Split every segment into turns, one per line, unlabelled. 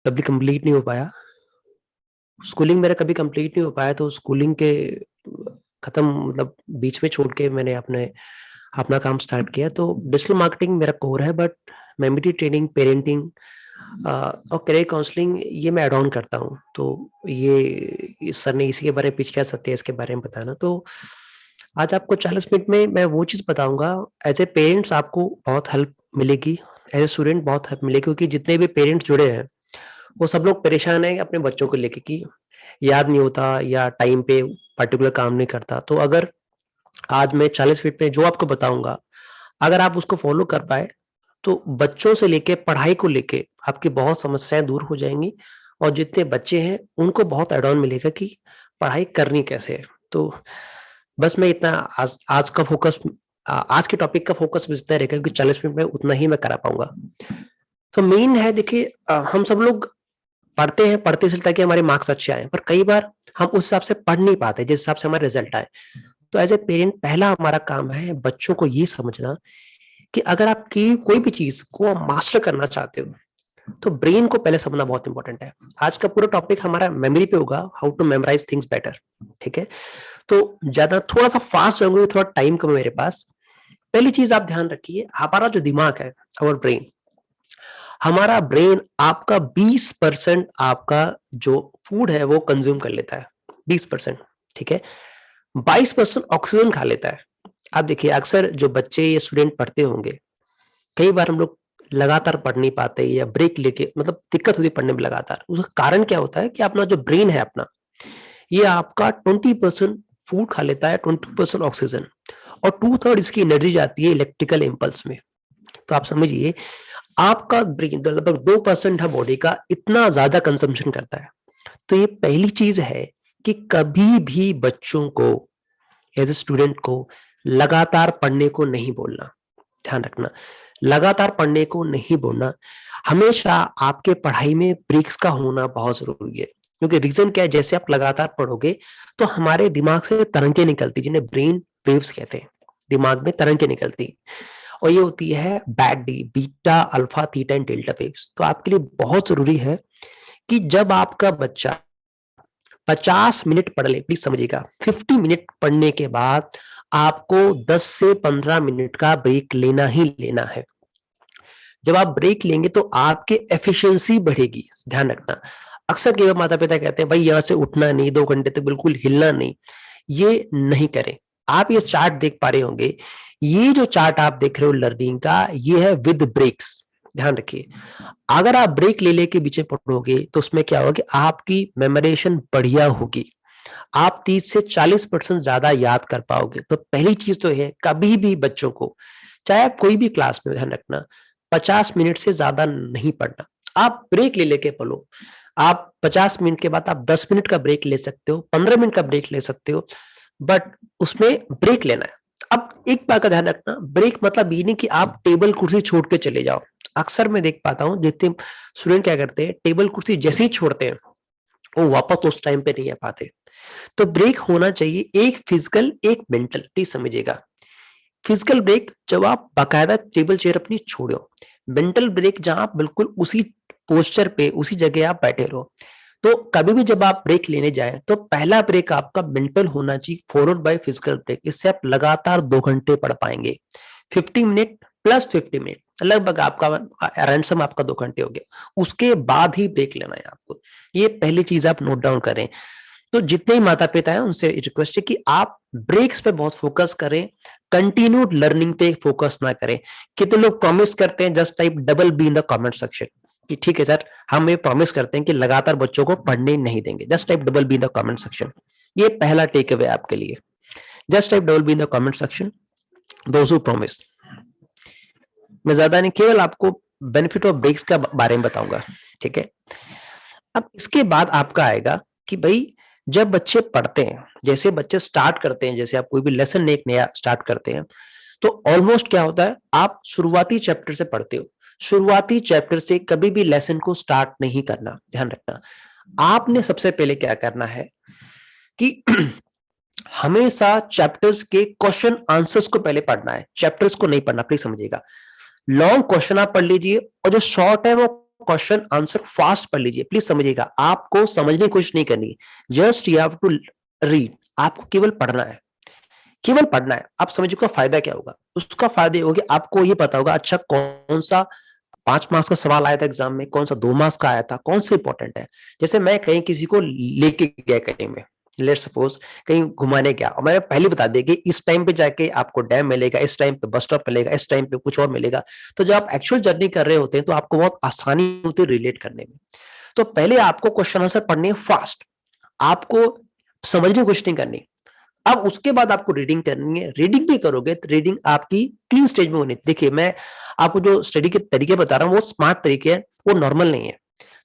कभी कंप्लीट नहीं हो पाया। स्कूलिंग मेरा कभी कंप्लीट नहीं हो पाया, तो स्कूलिंग के खत्म मतलब बीच में छोड़ के मैंने अपने अपना काम स्टार्ट किया। तो डिजिटल मार्केटिंग मेरा कोर है, बट मेमोरी ट्रेनिंग, पेरेंटिंग और करियर काउंसलिंग ये मैं एड ऑन करता हूँ। तो ये सर ने इसी के बारे में पिच किया, सत्य इसके बारे में बताना। तो आज आपको 40 मिनट में मैं वो चीज़ बताऊंगा। एज ए पेरेंट्स आपको बहुत हेल्प मिलेगी, एज ए स्टूडेंट बहुत हेल्प मिलेगी, क्योंकि जितने भी पेरेंट्स जुड़े हैं वो सब लोग परेशान हैं अपने बच्चों को लेके कि याद नहीं होता या टाइम पे पर्टिकुलर काम नहीं करता। तो अगर आज मैं 40 मिनट में जो आपको बताऊंगा, अगर आप उसको फॉलो कर पाए तो बच्चों से लेके पढ़ाई को लेके आपकी बहुत समस्याएं दूर हो जाएंगी, और जितने बच्चे हैं उनको बहुत एड ऑन मिलेगा कि पढ़ाई करनी कैसे है। तो बस मैं इतना आज का फोकस, आज के टॉपिक का फोकस बस इतना रहेगा, क्योंकि 40 मिनट में उतना ही मैं करा पाऊंगा। तो मेन है, देखिए हम सब लोग पढ़ते हैं, पढ़ते चलता है कि हमारे मार्क्स अच्छे आए, पर कई बार हम उस हिसाब से पढ़ नहीं पाते जिस हिसाब से हमारे रिजल्ट आए। तो एज ए पेरेंट पहला हमारा काम है बच्चों को ये समझना कि अगर आपकी कोई भी चीज को मास्टर करना चाहते हो तो ब्रेन को पहले समझना बहुत इंपॉर्टेंट है। आज का पूरा टॉपिक हमारा मेमोरी पे होगा, how to memorize things better. ठीक है, तो ज्यादा थोड़ा सा फास्ट जाऊंगे, थोड़ा टाइम कम है मेरे पास। पहली चीज आप ध्यान रखिए, हमारा जो दिमाग है, अवर ब्रेन, हमारा ब्रेन आपका 20% आपका जो फूड है वो कंज्यूम कर लेता है, 20%। ठीक है, 22% ऑक्सीजन खा लेता है। आप देखिए अक्सर जो बच्चे या स्टूडेंट पढ़ते होंगे, कई बार हम लोग लगातार पढ़ नहीं पाते या ब्रेक लेके, मतलब दिक्कत होती पढ़ने में लगातार। उसका कारण क्या होता है कि अपना जो ब्रेन है अपना, ये आपका 20% फूड खा लेता है, 20% ऑक्सीजन, और 2/3 इसकी एनर्जी जाती है इलेक्ट्रिकल इंपल्स में। तो आप समझिए आपका ब्रेन लगभग 2% है बॉडी का, इतना ज्यादा कंजम्पशन करता है। तो ये पहली चीज है कि कभी भी बच्चों को, एज ए स्टूडेंट को, लगातार पढ़ने को नहीं बोलना। ध्यान रखना, लगातार पढ़ने को नहीं बोलना। हमेशा आपके पढ़ाई में ब्रेक्स का होना बहुत जरूरी है, क्योंकि रीजन क्या है, जैसे आप लगातार पढ़ोगे तो हमारे दिमाग से तरंगे निकलती, जिन्हें ब्रेन वेव्स कहते हैं, दिमाग में तरंगे निकलती, और ये होती है back D, beta, alpha, theta and delta waves. तो आपके लिए बहुत जरूरी है कि जब आपका बच्चा 50 मिनट पढ़ ले, प्लीज समझिएगा, 50 मिनट पढ़ने के बाद आपको 10 से 15 मिनट का ब्रेक लेना ही लेना है। जब आप ब्रेक लेंगे तो आपके एफिशिएंसी बढ़ेगी। ध्यान रखना, अक्सर कई बार माता पिता कहते हैं भाई यहां से उठना नहीं, 2 घंटे तक बिल्कुल हिलना नहीं। ये नहीं करें। आप ये चार्ट देख पा रहे होंगे, ये जो चार्ट आप देख रहे हो लर्निंग का, ये है विद ब्रेक्स। ध्यान रखिए, अगर आप ब्रेक ले लेके बीच में पढ़ोगे तो उसमें क्या होगा कि आपकी मेमोरेशन बढ़िया होगी, आप 30 से 40% ज्यादा याद कर पाओगे। तो पहली चीज तो है, कभी भी बच्चों को, चाहे आप कोई भी क्लास में, ध्यान रखना 50 मिनट से ज्यादा नहीं पढ़ना। आप ब्रेक ले लेके पढ़ो। आप 50 मिनट के बाद आप 10 मिनट का ब्रेक ले सकते हो, 15 मिनट का ब्रेक ले सकते हो, बट उसमें ब्रेक लेना है। अब एक बात का ध्यान रखना, ब्रेक मतलब ये नहीं कि आप टेबल कुर्सी छोड़ के चले जाओ। अक्सर मैं देख पाता हूँ जितने स्टूडेंट क्या करते हैं, टेबल कुर्सी जैसे ही छोड़ते हैं वो वापस उस टाइम पे नहीं आ पाते। तो ब्रेक होना चाहिए, एक फिजिकल एक मेंटल, प्लीज समझिएगा। फिजिकल ब्रेक जब आप बाकायदा टेबल चेयर अपनी छोड़ो, मेंटल ब्रेक जहां आप बिल्कुल उसी पोस्चर पे, उसी जगह आप बैठे रहो। तो कभी भी जब आप ब्रेक लेने जाएं तो पहला ब्रेक आपका मेंटल होना चाहिए, फॉलोड बाय फिजिकल ब्रेक। इससे आप लगातार 2 घंटे पढ़ पाएंगे। 50 मिनट प्लस 50 मिनट, लगभग आपका रैंसम आपका 2 घंटे हो गया। उसके बाद ही ब्रेक लेना है आपको। ये पहली चीज आप नोट डाउन करें। तो जितने ही माता पिता हैं उनसे रिक्वेस्ट है कि आप ब्रेक्स पे बहुत फोकस करें, कंटिन्यूड लर्निंग पे फोकस ना करें। कितने लोग प्रॉमिस करते हैं, just type double be in the comment section कि ठीक है सर, हम ये प्रॉमिस करते हैं कि लगातार बच्चों को पढ़ने नहीं देंगे। Just type double be in the comment section. ये पहला टेक अवे आपके लिए। Just type double be in the comment section, those who promise. मैं ज्यादा नहीं, केवल आपको बेनिफिट ऑफ ब्रेक्स का बारे में बताऊंगा। ठीक है, अब इसके बाद आपका आएगा कि भाई जब बच्चे पढ़ते हैं, जैसे बच्चे स्टार्ट करते हैं, जैसे आप कोई भी लेसन एक नया स्टार्ट करते हैं, तो ऑलमोस्ट क्या होता है, आप शुरुआती चैप्टर से पढ़ते हो। शुरुआती चैप्टर से कभी भी लेसन को स्टार्ट नहीं करना। ध्यान रखना, आपने सबसे पहले क्या करना है कि हमेशा चैप्टर्स के क्वेश्चन आंसर्स को पहले पढ़ना है, चैप्टर्स को नहीं पढ़ना, प्लीज समझिएगा। लॉन्ग क्वेश्चन आप पढ़ लीजिए, और जो शॉर्ट है वो क्वेश्चन आंसर फास्ट पढ़ लीजिए, प्लीज समझिएगा, आपको समझने की कोशिश नहीं करनी, just you have to read, आपको केवल पढ़ना है, केवल पढ़ना है। आप समझिए का फायदा क्या होगा, उसका फायदा होगा आपको ये पता होगा अच्छा कौन सा 5 मार्क्स का सवाल आया था एग्जाम में, कौन सा 2 मार्क्स का आया था, कौन सा इंपॉर्टेंट है। जैसे मैं कहीं किसी को लेके गया कहीं में, लेट सपोज कहीं घुमाने गया, और मैंने पहले बता दिया कि इस टाइम पे जाके आपको डैम मिलेगा, इस टाइम पे बस स्टॉप मिलेगा, इस टाइम पे कुछ और मिलेगा। तो जब आप एक्चुअल जर्नी कर रहे होते हैं तो आपको बहुत आसानी होती है रिलेट करने में। तो पहले आपको क्वेश्चन आंसर पढ़ने फास्ट, आपको समझने की कोशिश नहीं करनी। अब उसके बाद आपको रीडिंग करनी है, रीडिंग भी करोगे तो रीडिंग आपकी 3 स्टेज में होनी। देखिए मैं आपको जो स्टडी के तरीके बता रहा हूं वो स्मार्ट तरीके हैं, वो नॉर्मल नहीं है।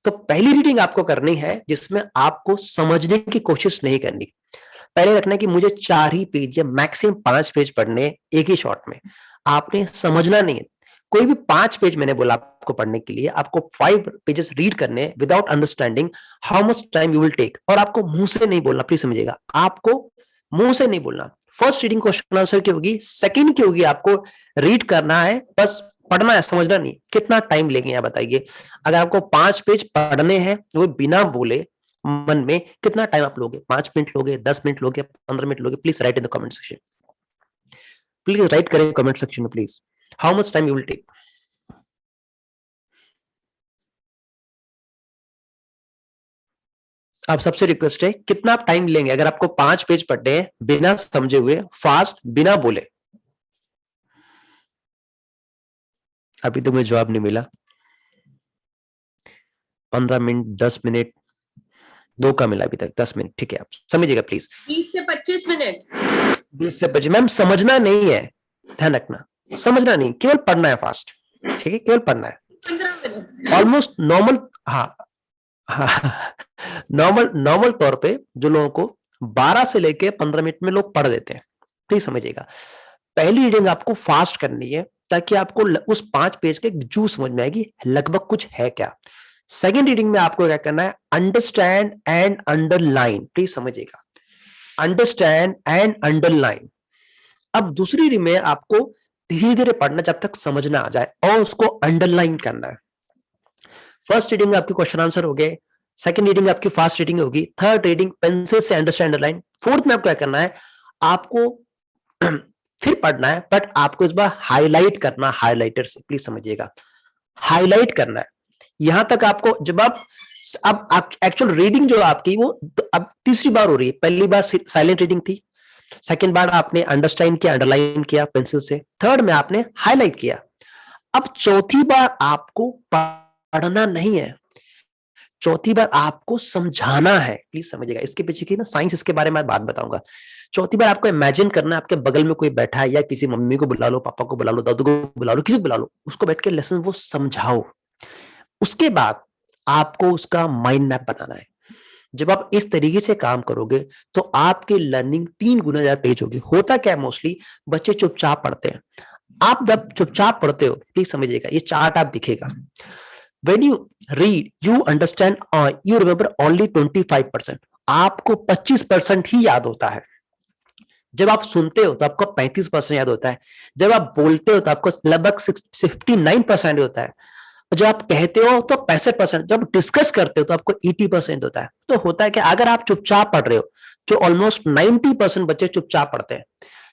तो पहली रीडिंग आपको करनी है जिसमें आपको समझने की कोशिश नहीं करनी। पहले रखना है कि मुझे 4 ही पेज या मैक्सिमम 5 पेज पढ़ने एक ही शॉट में, आपने समझना नहीं है। कोई भी 5 पेज मैंने बोला आपको पढ़ने के लिए, आपको 5 पेजेस रीड करने without understanding how much time you will take. और आपको मुंह से नहीं बोलना, प्लीज समझिएगा, आपको मुंह से नहीं बोलना। फर्स्ट रीडिंग क्वेश्चन आंसर की होगी, सेकंड की होगी आपको रीड करना है, बस पढ़ना है, समझना नहीं। कितना टाइम लेंगे आप बताइए, अगर आपको 5 पेज पढ़ने हैं वो बिना बोले मन में, कितना टाइम आप लोगे? 5 मिनट लोगे, 10 मिनट लोगे, 15 मिनट लोगे? Please write in the comment section, please write करें कमेंट सेक्शन में please, how much time you will take. आप सबसे रिक्वेस्ट है कितना आप टाइम लेंगे अगर आपको 5 पेज पढ़ने हैं बिना समझे हुए, फास्ट, बिना बोले? अभी तो मुझे जवाब नहीं मिला। 15 मिनट, 10 मिनट, 2 का मिला अभी तक, 10 मिनट, ठीक है। आप समझिएगा प्लीज,
20 से 25 मिनट।
20 से 25। मैम समझना नहीं है, ध्यान रखना, समझना नहीं, केवल पढ़ना है फास्ट, ठीक है, केवल पढ़ना है।
15 मिनट
ऑलमोस्ट नॉर्मल, हाँ हाँ, नॉर्मल नॉर्मल तौर पे जो लोगों को 12 से लेके 15 मिनट में लोग पढ़ देते हैं, प्लीज समझिएगा। पहली रीडिंग आपको फास्ट करनी है ताकि आपको उस 5 पेज के जू समझ में आएगी लगभग कुछ है क्या। सेकेंड रीडिंग में आपको क्या करना है, अंडरस्टैंड एंड अंडरलाइन, प्लीज समझिएगा, अंडरस्टैंड एंड अंडरलाइन। अब दूसरी रीडिंग में आपको धीरे धीरे पढ़ना जब तक समझना आ जाए और उसको अंडरलाइन करना है। फर्स्ट रीडिंग में आपके क्वेश्चन आंसर हो गए, सेकंड रीडिंग आपकी फास्ट रीडिंग होगी, थर्ड रीडिंग पेंसिल से अंडरस्टैंड अंडरलाइन, फोर्थ में आपको क्या करना है, आपको फिर पढ़ना है बट आपको इस बार हाईलाइट करना, हाईलाइटर से, प्लीज समझिएगा, हाईलाइट करना है। यहां तक आपको जब आप अब एक्चुअल रीडिंग जो आपकी वो अब तीसरी बार हो रही है, पहली बार साइलेंट रीडिंग थी, सेकंड बार आपने अंडरस्टैंड किया, अंडरलाइन किया पेंसिल से, थर्ड में आपने हाईलाइट किया। अब चौथी बार आपको पढ़ना नहीं है, चौथी बार आपको समझाना है, प्लीज समझिएगा, इसके पीछे की ना साइंस, इसके बारे में बात बताऊंगा। चौथी बार आपको इमेजिन करना है आपके बगल में कोई बैठा है, या किसी मम्मी को बुला लो, पापा को बुला लो, दादू को बुला लो, किसी को बुला लो, उसको बैठ के लेसन वो समझाओ। उसके बाद आपको उसका माइंड मैप बनाना है। जब आप इस तरीके से काम करोगे तो आपकी लर्निंग 3 गुना ज्यादा तेज होगी। होता क्या है, मोस्टली बच्चे चुपचाप पढ़ते हैं। आप जब चुपचाप पढ़ते हो, प्लीज समझिएगा, ये चार्ट आप दिखेगा, when you read you understand you remember only 25%, आपको 25% ही याद होता है। जब आप सुनते हो तो आपको 35% याद होता है, जब आप बोलते हो तो आपको लगभग 59% होता है, जब आप कहते हो तो 65%, जब डिस्कस करते हो तो आपको 80% होता है। तो होता है कि अगर आप चुपचाप पढ़ रहे हो, जो ऑलमोस्ट 90% बच्चे चुपचाप पढ़ते हैं,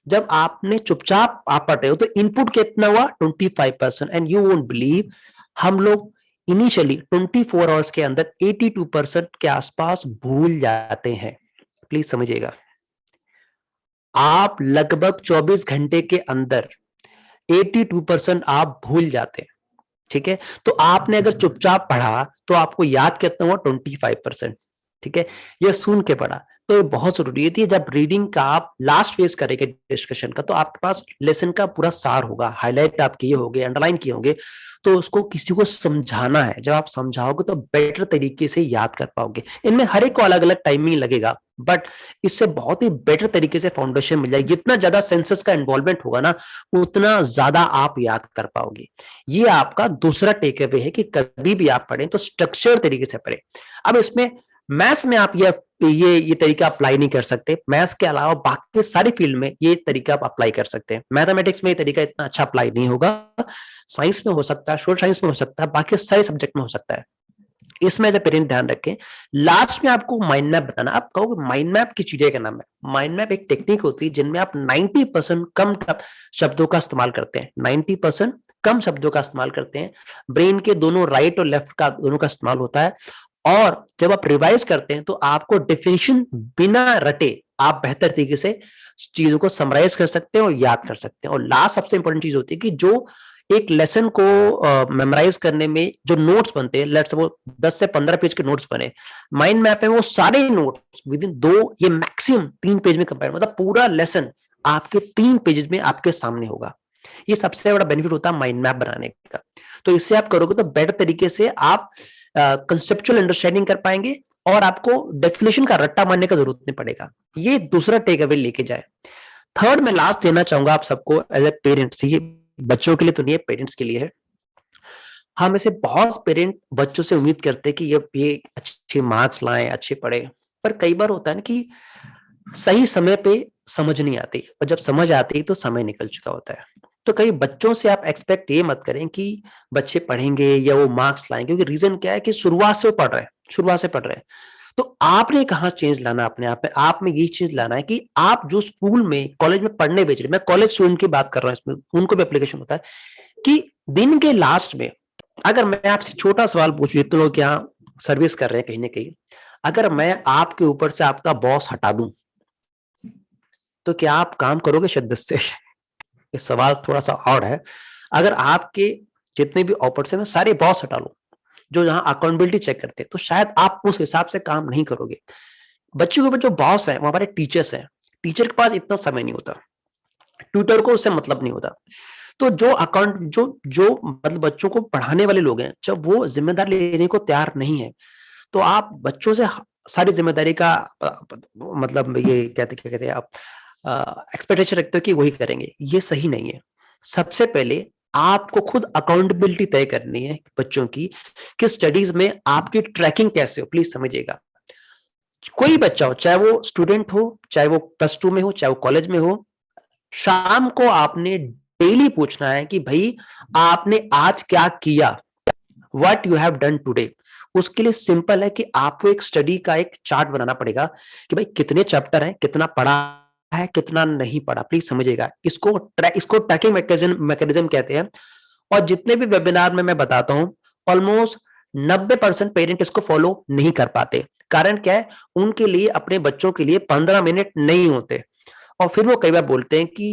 जब आपने चुपचाप आप पढ़ रहे हो तो इनपुट कितना हुआ, 25%। एंड यू वोंट बिलीव, हम लोग इनिशियली 24 आवर्स के अंदर 82% के आसपास भूल जाते हैं, प्लीज समझिएगा। आप लगभग 24 घंटे के अंदर 82% आप भूल जाते हैं, ठीक है। तो आपने अगर चुपचाप पढ़ा तो आपको याद कितना हुआ, 25%, ठीक है, यह सुन के पढ़ा। तो ये बहुत जरूरी है। जब रीडिंग का आप लास्ट फेज करेंगे डिस्कशन का, तो आपके पास लेसन का पूरा सार होगा, हाईलाइट आप किए होंगे, अंडरलाइन किए होंगे, तो उसको किसी को समझाना है। जब आप समझाओगे तो बेटर तरीके से याद कर पाओगे। इनमें हर एक को अलग अलग टाइमिंग लगेगा, बट इससे बहुत ही बेटर तरीके से फाउंडेशन मिल जाएगी। जितना ज्यादा सेंसस का इन्वॉल्वमेंट होगा ना, उतना ज्यादा आप याद कर पाओगे। ये आपका दूसरा टेक अवे है कि कभी भी आप पढ़ें तो स्ट्रक्चर तरीके से पढ़ें। अब इसमें मैथ्स में आप ये तरीका अप्लाई नहीं कर सकते। मैथ्स के अलावा बाकी सारी फील्ड में ये तरीका आप अप्लाई कर सकते हैं। मैथमेटिक्स में ये तरीका इतना अच्छा अप्लाई नहीं होगा। साइंस में हो सकता है, सोशल साइंस में हो सकता है, बाकी सारे सब्जेक्ट में हो सकता है। इसमें से पेरेंट ध्यान रखें। लास्ट में आपको माइंड मैप बताना। आप कहोगे माइंड मैप की चीजें का नाम है। माइंड मैप एक टेक्निक होती है जिनमें आप 90% कम शब्दों का इस्तेमाल करते हैं। 90% कम शब्दों का इस्तेमाल करते हैं। ब्रेन के दोनों राइट और लेफ्ट का दोनों का इस्तेमाल होता है। और जब आप रिवाइज करते हैं तो आपको डेफिनेशन बिना रटे आप बेहतर तरीके से चीजों को समराइज कर सकते हैं और याद कर सकते हैं। और लास्ट सबसे इंपॉर्टेंट चीज होती है कि जो एक लेसन को मेमोराइज करने में जो नोट्स बनते हैं, लेट्स सपोज 10 से 15 पेज के नोट्स बने, माइंड मैप है वो सारे नोट्स विद इन 2 ये मैक्सिमम 3 पेज में कंपेयर, मतलब पूरा लेसन आपके 3 पेजेस में आपके सामने होगा। ये सबसे बड़ा बेनिफिट होता है माइंड मैप बनाने का। तो इससे आप करोगे तो बेटर तरीके से आप कंसेप्चुअल अंडरस्टैंडिंग कर पाएंगे और आपको डेफिनेशन का रट्टा मारने का जरूरत नहीं पड़ेगा। ये दूसरा टेक अवे लेके जाए। थर्ड में लास्ट देना चाहूंगा आप सबको एज ए पेरेंट्स, ये बच्चों के लिए तो नहीं है, पेरेंट्स के लिए है। हम ऐसे बहुत पेरेंट बच्चों से उम्मीद करते हैं कि ये अच्छे मार्क्स लाएं, अच्छे पढ़े, पर कई बार होता है ना कि सही समय पे समझ नहीं आती, और जब समझ आती तो समय निकल चुका होता है। तो कई बच्चों से आप एक्सपेक्ट ये मत करें कि बच्चे पढ़ेंगे या वो मार्क्स लाएंगे, क्योंकि रीजन क्या है कि शुरुआत से पढ़ रहे हैं, शुरुआत से पढ़ रहे हैं। तो आपने कहाँ चेंज लाना अपने आप में, आप में ये चीज लाना है कि आप जो स्कूल में कॉलेज में पढ़ने भेज रहे, मैं कॉलेज स्टूडेंट की बात कर रहा हूँ, इसमें उनको भी एप्लीकेशन होता है कि दिन के लास्ट में अगर मैं आपसे छोटा सवाल पूछूं, इतने लोग यहाँ सर्विस कर रहे हैं कहीं ना कहीं, अगर मैं आपके ऊपर से आपका बॉस हटा दूं तो क्या आप काम करोगे शिद्दत से? ये सवाल थोड़ा सा और है। अगर आपके जितने भी ऑफर्स है मैं सारे बॉस हटा लूं जो यहाँ अकाउंटेबिलिटी चेक करते हैं, तो शायद आप उस हिसाब से काम नहीं करोगे। बच्चों के ऊपर जो बॉस है वो हमारे टीचर्स हैं। टीचर के पास इतना समय नहीं होता, ट्यूटर को उससे मतलब नहीं होता। तो जो अकाउंट जो जो मतलब बच्चों को पढ़ाने वाले लोग हैं, जब वो जिम्मेदारी लेने को तैयार नहीं है, तो आप बच्चों से सारी जिम्मेदारी का मतलब ये क्या कहते हैं आप एक्सपेक्टेशन रखते हो कि वही करेंगे। ये सही नहीं है। सबसे पहले आपको खुद अकाउंटेबिलिटी तय करनी है बच्चों की कि स्टडीज में आपकी ट्रैकिंग कैसे हो। प्लीज समझिएगा, कोई बच्चा हो, चाहे वो स्टूडेंट हो, चाहे वो +2 में हो, चाहे वो कॉलेज में हो, शाम को आपने डेली पूछना है कि भाई आपने आज क्या किया, what you have done today. उसके लिए सिंपल है कि आपको एक स्टडी का एक चार्ट बनाना पड़ेगा कि भाई कितने चैप्टर हैं, कितना पढ़ा है, कितना नहीं पढ़ा। प्लीज समझिएगा, इसको ट्रैकिंग मैकेनिज्म कहते हैं। और जितने भी वेबिनार में मैं बताता हूं, ऑलमोस्ट 90% पेरेंट इसको फॉलो नहीं कर पाते। कारण क्या है, उनके लिए अपने बच्चों के लिए 15 मिनट नहीं होते, और फिर वो कई बार बोलते हैं कि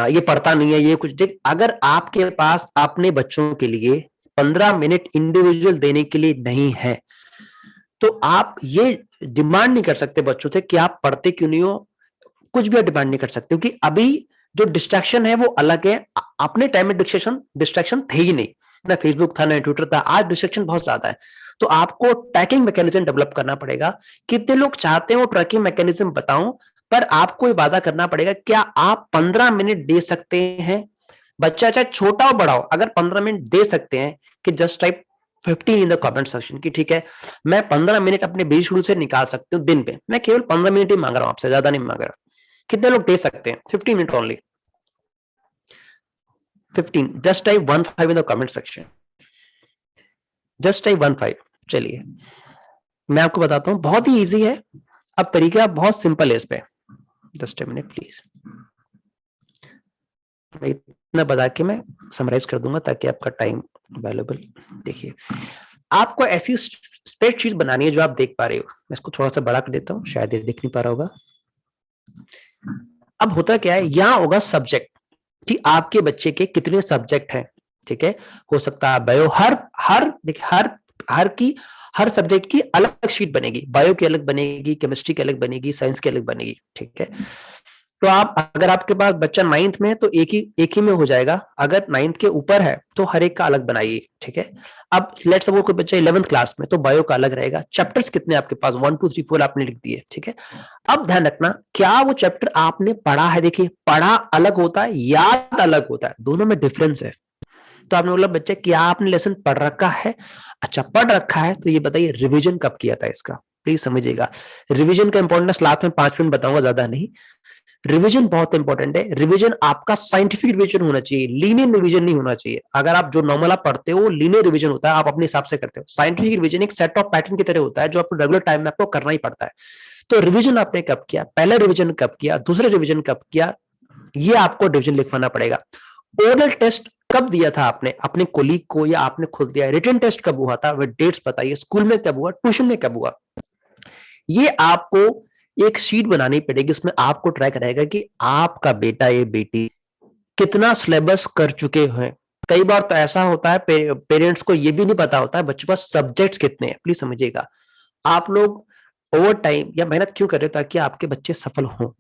ये पढ़ता नहीं है, ये कुछ देख। अगर आपके पास अपने बच्चों के लिए 15 मिनट इंडिविजुअल देने के लिए नहीं है, तो आप ये डिमांड नहीं कर सकते बच्चों से कि आप पढ़ते क्यों नहीं हो। कुछ भी डिमांड नहीं कर सकते, क्योंकि अभी जो डिस्ट्रैक्शन है वो अलग है। अपने टाइम में डिस्ट्रैक्शन थे ही नहीं, ना फेसबुक था ना ट्विटर था। आज डिस्ट्रैक्शन बहुत ज्यादा है। तो आपको ट्रैकिंग मैकेनिज्म डेवलप करना पड़ेगा। कितने लोग चाहते हैं वो ट्रैकिंग मैकेनिज्म बताऊं, पर आपको ये वादा करना पड़ेगा, क्या आप 15 मिनट दे सकते हैं? बच्चा चाहे छोटा हो बड़ा हो, अगर 15 मिनट दे सकते हैं, कि just type 15 in the comment section की ठीक है, मैं 15 मिनट अपने बिजी शेड्यूल से निकाल सकती हूँ दिन पे। मैं केवल 15 मिनट ही मांग रहा हूं आपसे, ज्यादा नहीं मांग रहा। कितने लोग दे सकते हैं? 15 minute only, 15। Just type 15 in the comment section, just type 15। चलिए मैं आपको बताता हूं, बहुत ही इजी है। अब तरीका बहुत सिंपल है इस पे। जस्ट अ मिनट प्लीज, इतना बता के मैं समराइज कर दूंगा ताकि आपका टाइम अवेलेबल। देखिए, आपको ऐसी स्प्रेडशीट बनानी है जो आप देख पा रहे हो। मैं इसको थोड़ा सा बड़ा कर देता हूँ, शायद ये दिख नहीं पा रहा होगा। अब होता क्या है, यहां होगा सब्जेक्ट कि आपके बच्चे के कितने सब्जेक्ट हैं। ठीक है, हो सकता है बायो, हर सब्जेक्ट की अलग शीट बनेगी। बायो की अलग बनेगी, केमिस्ट्री की अलग बनेगी, साइंस की अलग बनेगी। ठीक है, तो आप अगर आपके पास बच्चा 9th में है तो एक ही में हो जाएगा। अगर 9th के ऊपर है तो हर एक का अलग बनाइए। ठीक है, अब लेट्स सपोज कोई बच्चा 11th क्लास में, तो बायो का अलग रहेगा। चैप्टर्स कितने आपके पास, 1 2 3 4 आपने लिख दिए। ठीक है, अब ध्यान रखना, क्या वो चैप्टर आपने पढ़ा है? देखिए, पढ़ा अलग होता है, याद अलग होता है, दोनों में डिफरेंस है। तो आपने बोला बच्चे क्या आपने लेसन पढ़ रखा है? अच्छा पढ़ रखा है तो ये बताइए रिवीजन कब किया था इसका, प्लीज समझिएगा। रिवीजन का इंपॉर्टेंस लास्ट में 5 मिनट बताऊंगा, ज्यादा नहीं। रिवीजन बहुत इंपॉर्टेंट है। रिवीजन आपका साइंटिफिक रिवीजन होना चाहिए, लीनियर रिवीजन नहीं होना चाहिए। अगर आप जो नॉर्मल आप पढ़ते हो वो लीनियर रिवीजन होता है, आप अपने हिसाब से करते हो। साइंटिफिक रिवीजन एक सेट ऑफ पैटर्न की तरह होता है जो आपको रेगुलर टाइम में आपको करना ही पड़ता है। तो रिवीजन आपने कब किया, पहला रिवीजन कब किया, दूसरा रिवीजन कब किया, ये आपको डिवीजन लिखवाना पड़ेगा। ओरल टेस्ट कब दिया था आपने अपने कोलीग को या आपने खुद दिया? रिटन टेस्ट कब हुआ था, वह डेट्स बताइए। स्कूल में कब हुआ, ट्यूशन में कब हुआ? ये आपको एक शीट बनानी पड़ेगी, उसमें आपको ट्रैक रहेगा कि आपका बेटा या बेटी कितना सिलेबस कर चुके हैं। कई बार तो ऐसा होता है पेरेंट्स को ये भी नहीं पता होता है बच्चों के पास सब्जेक्ट्स कितने हैं। प्लीज समझिएगा, आप लोग ओवर टाइम या मेहनत क्यों कर रहे हो? ताकि आपके बच्चे सफल हों।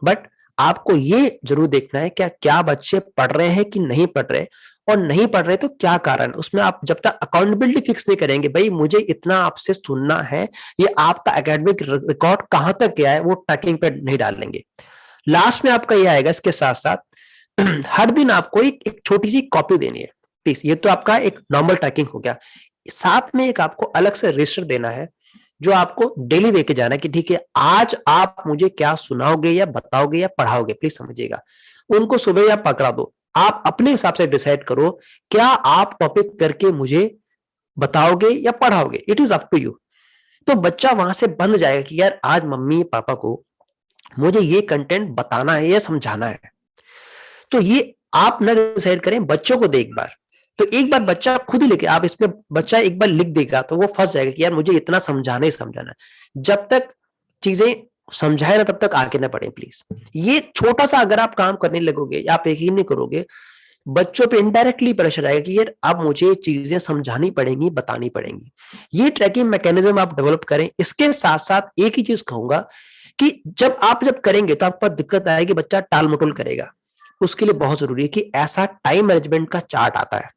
बट आपको ये जरूर देखना है क्या क्या बच्चे पढ़ रहे हैं कि नहीं पढ़ रहे, और नहीं पढ़ रहे तो क्या कारण। उसमें आप जब तक अकाउंटेबिलिटी फिक्स नहीं करेंगे, भाई मुझे इतना आपसे सुनना है, ये आपका एकेडमिक रिकॉर्ड कहां तक गया है, वो ट्रैकिंग पे नहीं डालेंगे। लास्ट में आपका ये आएगा। इसके साथ साथ हर दिन आपको एक छोटी सी कॉपी देनी है प्लीज। ये तो आपका एक नॉर्मल ट्रैकिंग हो गया। साथ में एक आपको अलग से रजिस्टर देना है जो आपको डेली लेके जाना है कि ठीक है आज आप मुझे क्या सुनाओगे या बताओगे या पढ़ाओगे। प्लीज समझिएगा, उनको सुबह या पकड़ा दो, आप अपने हिसाब से डिसाइड करो क्या आप टॉपिक करके मुझे बताओगे या पढ़ाओगे। It is up to you. तो बच्चा वहां से बंध जाएगा कि यार आज मम्मी पापा को मुझे ये कंटेंट बताना है या समझाना है। तो ये आप न डिसाइड करें, बच्चों को दे एक बार। तो एक बार बच्चा खुद ही लिखे, आप इसमें बच्चा एक बार लिख देगा तो वो फंस जाएगा कि यार मुझे इतना समझाना ही समझाना है। जब तक चीजें समझाए ना तब तक आगे ना बढ़े प्लीज। ये छोटा सा अगर आप काम करने लगोगे या आप यकीन नहीं करोगे, बच्चों पे इनडायरेक्टली प्रेशर आएगा कि यार अब मुझे चीजें समझानी पड़ेंगी, बतानी पड़ेंगी। ये ट्रैकिंग मैकेनिज्म आप डेवलप करें। इसके साथ साथ एक ही चीज कहूंगा कि जब करेंगे तो आपको दिक्कत आएगी, बच्चा टाल मटोल करेगा। उसके लिए बहुत जरूरी है कि ऐसा टाइम मैनेजमेंट का चार्ट आता है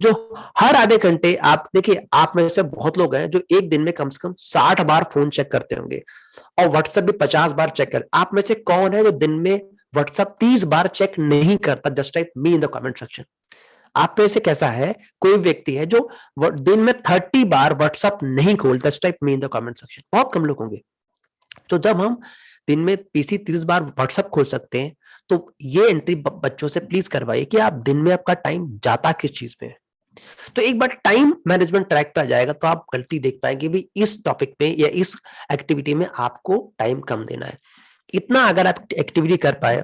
जो हर आधे घंटे, आप देखिए आप में से बहुत लोग हैं जो एक दिन में कम से कम 60 बार फोन चेक करते होंगे और व्हाट्सएप भी 50 बार चेक कर। आप में से कौन है जो दिन में व्हाट्सएप 30 बार चेक नहीं करता? Just type me in the comment section. आप में से कैसा है कोई व्यक्ति है जो दिन में 30 बार व्हाट्सएप नहीं खोलता? Just type me in the comment section. बहुत कम लोग होंगे। तो जब हम दिन में 30 बार व्हाट्सएप खोल सकते हैं तो ये एंट्री बच्चों से प्लीज करवाइए कि आप दिन में आपका टाइम जाता किस चीज में। तो एक बार टाइम मैनेजमेंट ट्रैक पे आ जाएगा तो आप गलती देख पाएंगे भी इस टॉपिक पे या इस एक्टिविटी में आपको टाइम कम देना है। इतना अगर आप एक्टिविटी कर पाए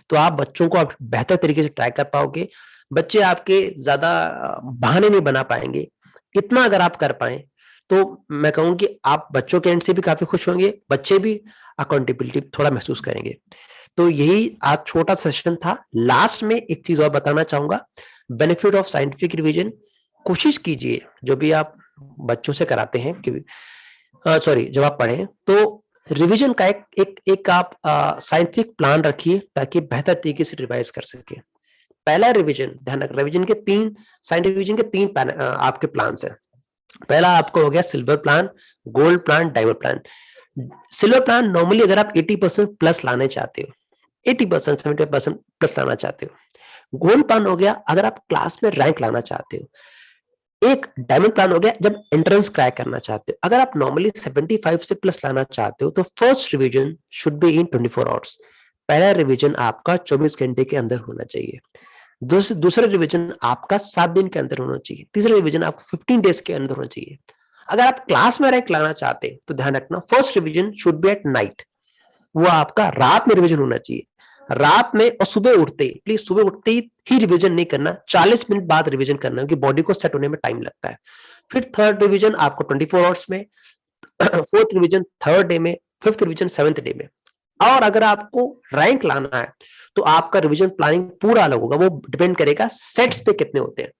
तो आप बच्चों को आप बेहतर तरीके से ट्रैक कर पाओगे। बच्चे आपके ज्यादा बहाने नहीं बना पाएंगे। इतना अगर आप कर पाए तो मैं कहूँ कि आप बच्चों के एंड से भी काफी खुश होंगे, बच्चे भी अकाउंटेबिलिटी थोड़ा महसूस करेंगे। तो यही आज छोटा सेशन था। लास्ट में एक चीज और बताना चाहूंगा, बेनिफिट ऑफ साइंटिफिक रिवीजन। कोशिश कीजिए जो भी आप बच्चों से कराते हैं कि जब आप पढ़ें तो रिवीजन का एक आप साइंटिफिक प्लान रखिए ताकि बेहतर तरीके से रिवाइज कर सके। पहला रिवीजन, ध्यान रखना, रिवीजन के 3 साइंटिफिक रिवीजन के 3 आपके प्लान हैं। पहला आपको हो गया silver plan, gold plan, diamond plan. Silver plan normally अगर आप 80% प्लस लाने चाहते हो, 80% 70% प्लस लाना चाहते हो। गोल्ड प्लान हो गया अगर आप क्लास में रैंक लाना चाहते हो। एक डायमंड प्लान हो गया जब एंट्रेंस क्रैक करना चाहते हो। अगर आप नॉर्मली 75 से प्लस लाना चाहते हो तो first revision should be in 24 hours. पहला रिवीजन आपका 24 घंटे के अंदर होना चाहिए। दूसरा रिवीजन आपका 7 दिन के अंदर होना चाहिए। तीसरा रिवीजन आपको 15 डेज के अंदर होना चाहिए। अगर आप क्लास में रैंक लाना चाहते हैं तो ध्यान रखना first revision should be at night. वो आपका रात में रिवीजन होना चाहिए, रात में। और सुबह उठते ही, प्लीज सुबह उठते ही रिवीजन नहीं करना, 40 मिनट बाद रिवीजन करना क्योंकि बॉडी को सेट होने में टाइम लगता है। फिर थर्ड रिवीजन आपको 24 आवर्स में, फोर्थ रिवीजन थर्ड डे में, फिफ्थ रिवीजन 7th डे में। और अगर आपको रैंक लाना है तो आपका रिवीजन प्लानिंग पूरा अलग होगा। वो डिपेंड करेगा सेट्स पे कितने होते हैं।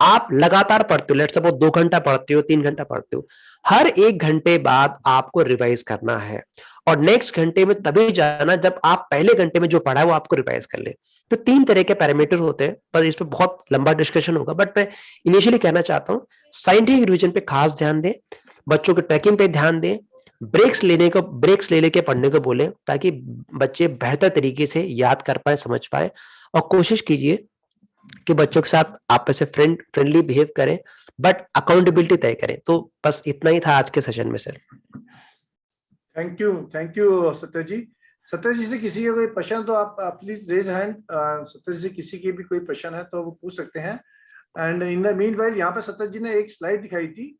आप लगातार पढ़ते हो, लेट्स सपोज 2 घंटा पढ़ते हो, 3 घंटा पढ़ते हो, हर 1 घंटे बाद आपको रिवाइज करना है। और नेक्स्ट घंटे में तभी जाना जब आप पहले घंटे में जो पढ़ा है वो आपको रिवाइज कर ले। तो 3 तरह के पैरामीटर होते हैं, पर इस पर बहुत लंबा डिस्कशन होगा। बट मैं इनिशियली कहना चाहता हूँ साइंटिफिक रिवीजन पे खास ध्यान दें, बच्चों के ट्रैकिंग पे ध्यान दें, ब्रेक्स ले लेके पढ़ने को बोले ताकि बच्चे बेहतर तरीके से याद कर पाए, समझ पाए। और कोशिश कीजिए कि बच्चों के साथ आपस में फ्रेंडली बिहेव करें, बट अकाउंटेबिलिटी तय करें। तो बस इतना ही था आज के सेशन में सर।
थैंक यू सत्य जी। सत्य जी से किसी का कोई प्रश्न तो आप प्लीज रेज हैंड। सत्य जी से किसी के भी कोई प्रश्न है तो वो पूछ सकते हैं। And in the mean while यहाँ पे सत्य जी ने एक स्लाइड दिखाई थी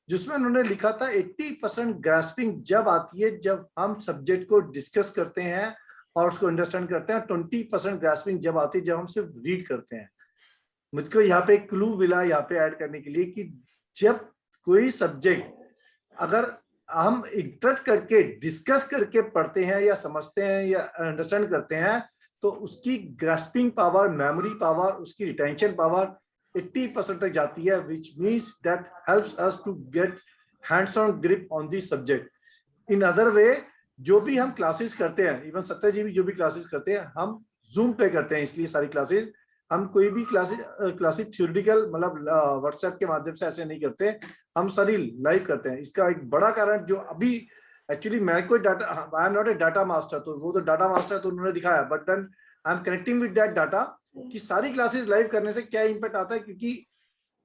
जिसमें उन्होंने लिखा था 80% ग्रास्पिंग जब आती है जब हम सब्जेक्ट को डिस्कस करते हैं और उसको अंडरस्टैंड करते हैं। 20% ग्रास्पिंग जब आती है जब हम सिर्फ रीड करते हैं। मुझको यहाँ पे एक क्लू मिला यहाँ पे ऐड करने के लिए कि जब कोई सब्जेक्ट अगर हम इंटरेक्ट करके डिस्कस करके पढ़ते हैं या समझते हैं या अंडरस्टैंड करते हैं तो उसकी ग्रास्पिंग पावर, मेमोरी पावर, उसकी रिटेंशन पावर 80% तक जाती है, which means that helps us to get hands on grip on the subject. In other way जो भी हम क्लासेस करते हैं, इवन सत्य जी भी जो भी क्लासेस करते हैं हम जूम पे करते हैं, इसलिए सारी क्लासेस हम कोई भी क्लासेस थ्योरेटिकल मतलब व्हाट्सएप के माध्यम से ऐसे नहीं करते, हम सारी लाइव करते हैं। इसका एक बड़ा कारण जो अभी एक्चुअली मैं कोई data, I am not a data master, तो वो तो डाटा मास्टर तो उन्होंने दिखाया, but then I am connecting with that data कि सारी क्लासेस लाइव करने से क्या इम्पैक्ट आता है, क्योंकि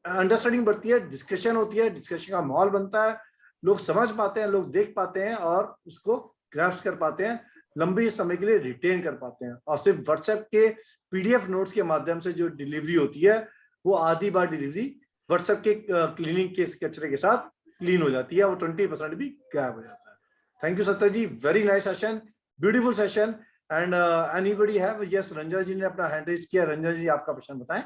अंडरस्टैंडिंग बढ़ती है, डिस्कशन होती है, डिस्कशन का माहौल बनता है, लोग समझ पाते हैं, लोग देख पाते हैं और उसको ग्रैस्प कर पाते हैं, लंबे समय के लिए रिटेन कर पाते हैं। और सिर्फ व्हाट्सएप के पीडीएफ नोट्स के माध्यम से जो डिलीवरी होती है वो आधी बार डिलीवरी व्हाट्सएप के क्लीनिंग के कचरे के साथ क्लीन हो जाती है, वो 20% भी गायब हो जाता है। Thank you Satya ji, very nice session, beautiful session. And anybody have? Yes, Ranjana ji ने अपना हैंड रेज किया। रंजना जी आपका प्रश्न बताएं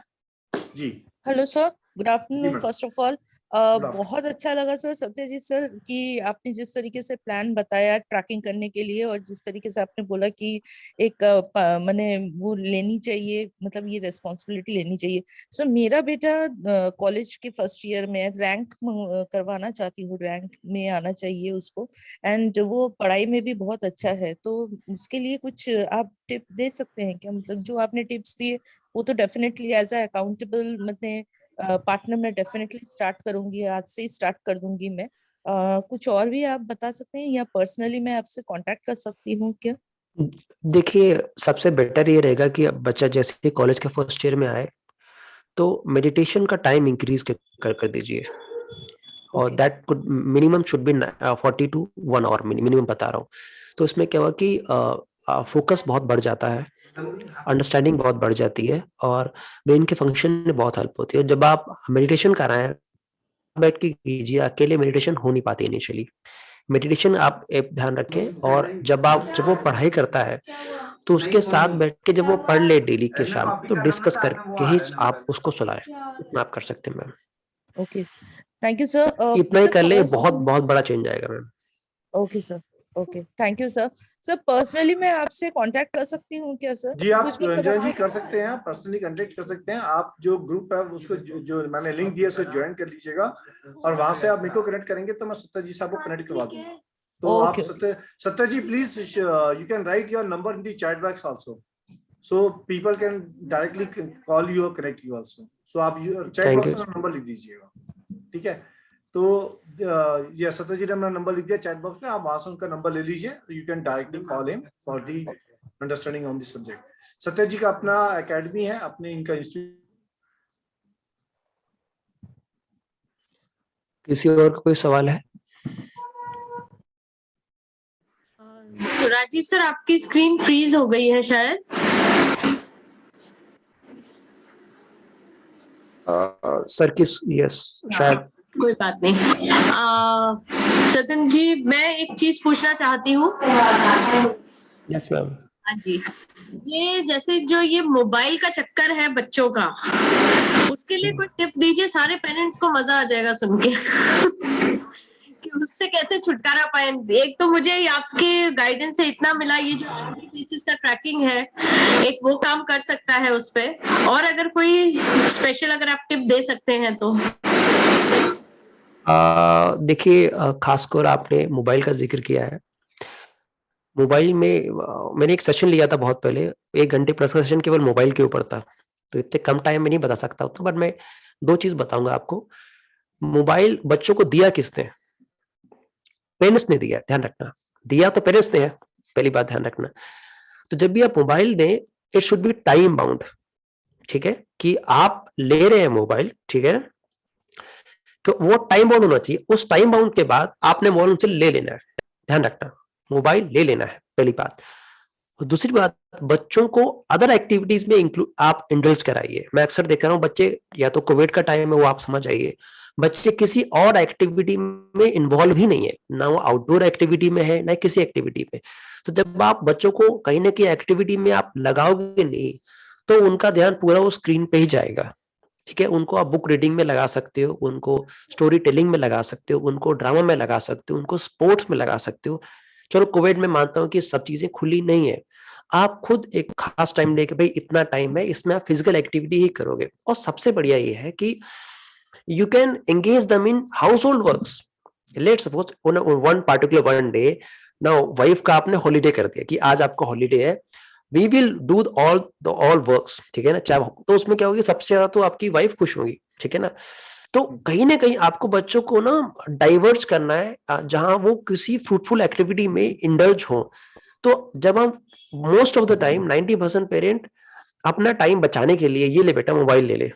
जी।
Hello sir, good afternoon. First of all
afternoon.
बहुत अच्छा लगा सर सत्यजीत सर कि आपने जिस तरीके से प्लान बताया ट्रैकिंग करने के लिए और जिस तरीके से आपने बोला कि एक मैंने वो लेनी चाहिए, मतलब ये रेस्पॉन्सिबिलिटी लेनी चाहिए। सर मेरा बेटा कॉलेज के फर्स्ट ईयर में रैंक करवाना चाहती हूँ, रैंक में आना चाहिए उसको, एंड वो पढ़ाई में भी बहुत अच्छा है, तो उसके लिए कुछ आप टिप दे सकते हैं क्या? मतलब जो आपने टिप्स दिए वो तो डेफिनेटली एज अ अकाउंटेबल मतलब पार्टनर मैं डेफिनेटली स्टार्ट करूंगी, आज से ही स्टार्ट कर दूंगी मैं। कुछ और भी आप बता सकते हैं या पर्सनली मैं आपसे कांटेक्ट कर सकती हूँ क्या?
देखिए, सबसे बेटर ये रहेगा कि अब बच्चा जैसे ही कॉलेज के फर्स्ट ईयर में आए तो मेडिटेशन का टाइम इंक्रीज कर दीजिए, और that could minimum should be 40 to 1 hour minimum बता रहा हूँ। तो इसमें क्या हुआ कि फोकस बहुत बढ़ जाता है, अंडरस्टैंडिंग बहुत बढ़ जाती है और ब्रेन के फंक्शन में बहुत हेल्प होती है। जब आप मेडिटेशन कर रहे हैं बैठ के कीजिए, अकेले मेडिटेशन हो नहीं पाती इनिशियली। मेडिटेशन आप एक ध्यान रखें, और जब वो पढ़ाई करता है तो उसके साथ बैठ के जब वो पढ़ ले डेली के शाम, तो डिस्कस करके ही आप उसको सुलाएं। इतना आप कर सकते हैं ma'am.
Okay, thank you sir.
इतना ही कर ले, बहुत बहुत बड़ा चेंज आएगा ma'am.
Okay sir, okay, thank you sir. Sir personally मैं आपसे कांटेक्ट कर सकती हूँ क्या सर?
जी, आप
कुछ भी
रंजन जी
करना
कर सकते हैं, पर्सनली कांटेक्ट कर सकते हैं। आप जो ग्रुप है उसको जो मैंने लिंक दिया उसको ज्वाइन कर लीजिएगा और वहां से आप मेरे को कनेक्ट करेंगे तो मैं सत्य जी साहब को कनेक्ट करवा दूंगा। तो आप Satya ji please you can write your number in the chat box also, so people can directly call you और कनेक्ट यू आल्सो। सो आप चैट बॉक्स में नंबर लिख दीजिएगा, ठीक है? तो ये सत्य जी ने अपना नंबर लिख दिया चैट बॉक्स में, आप वहां से उनका नंबर ले लीजिए, you can directly call him for the understanding on this subject. सत्य जी का अपना एकेडमी है, अपने इनका इंस्टीट्यूट।
किसी और का कोई सवाल है?
तो राजीव सर आपकी स्क्रीन फ्रीज हो गई है शायद।
सर किस, यस शायद।
कोई बात नहीं। सतन जी मैं एक चीज पूछना चाहती हूँ।
Yes ma'am.
हाँ जी, ये जैसे जो ये मोबाइल का चक्कर है बच्चों का, उसके लिए कोई टिप दीजिए, सारे पेरेंट्स को मजा आ जाएगा सुन के कि उससे कैसे छुटकारा पाए। एक तो मुझे आपके गाइडेंस से इतना मिला, ये जो बेसिस का ट्रैकिंग है एक वो काम कर सकता है उस पे, और अगर कोई स्पेशल अगर आप टिप दे सकते हैं तो।
देखिए, खासकर आपने मोबाइल का जिक्र किया है। मोबाइल में मैंने एक सेशन लिया था बहुत पहले, 1 घंटे प्लस का सेशन केवल मोबाइल के ऊपर था, तो इतने कम टाइम में नहीं बता सकता हूँ, बट मैं 2 चीज बताऊंगा आपको। मोबाइल बच्चों को दिया किसने? पेरेंट्स ने दिया, ध्यान रखना। दिया तो पेरेंट्स ने है, पहली बात ध्यान रखना। तो जब भी आप मोबाइल दें, it should be time bound, ठीक है, कि आप ले रहे हैं मोबाइल, ठीक है, तो वो टाइम बाउंड होना चाहिए। उस टाइम बाउंड के बाद आपने मोबाइल उनसे ले लेना है, ध्यान रखना, मोबाइल ले लेना है, पहली बात। और दूसरी बात, बच्चों को अदर एक्टिविटीज में इंक्लूड आप इंडल्ज कराइए। मैं अक्सर देख रहा हूँ बच्चे, या तो कोविड का टाइम है वो आप समझ आइए, बच्चे किसी और एक्टिविटी में इन्वॉल्व ही नहीं है, ना वो आउटडोर एक्टिविटी में है ना किसी एक्टिविटी में। तो जब आप बच्चों को कहीं ना कहीं एक्टिविटी में आप लगाओगे नहीं, तो उनका ध्यान पूरा वो स्क्रीन पे ही जाएगा, ठीक है। उनको आप बुक रीडिंग में लगा सकते हो, उनको स्टोरी टेलिंग में लगा सकते हो, उनको ड्रामा में लगा सकते हो, उनको स्पोर्ट्स में लगा सकते हो। चलो कोविड में मानता हूँ कि सब चीजें खुली नहीं है, आप खुद एक खास टाइम लेके भाई इतना टाइम है इसमें आप फिजिकल एक्टिविटी ही करोगे। और सबसे बढ़िया ये है कि you can engage them in house hold works. Let suppose one particular one day, now wife का आपने हॉलीडे कर दिया कि आज आपका हॉलीडे है, we will do all works, ठीक है ना, चाहे तो उसमें क्या होगी, सबसे ज्यादा तो आपकी वाइफ खुश होगी, ठीक है ना। तो कहीं ना कहीं आपको बच्चों को ना डाइवर्ट करना है, जहां वो किसी फ्रूटफुल एक्टिविटी में इंडल्ज हो। तो जब हम most of the time 90% parent अपना टाइम बचाने के लिए ये ले बेटा मोबाइल ले ले,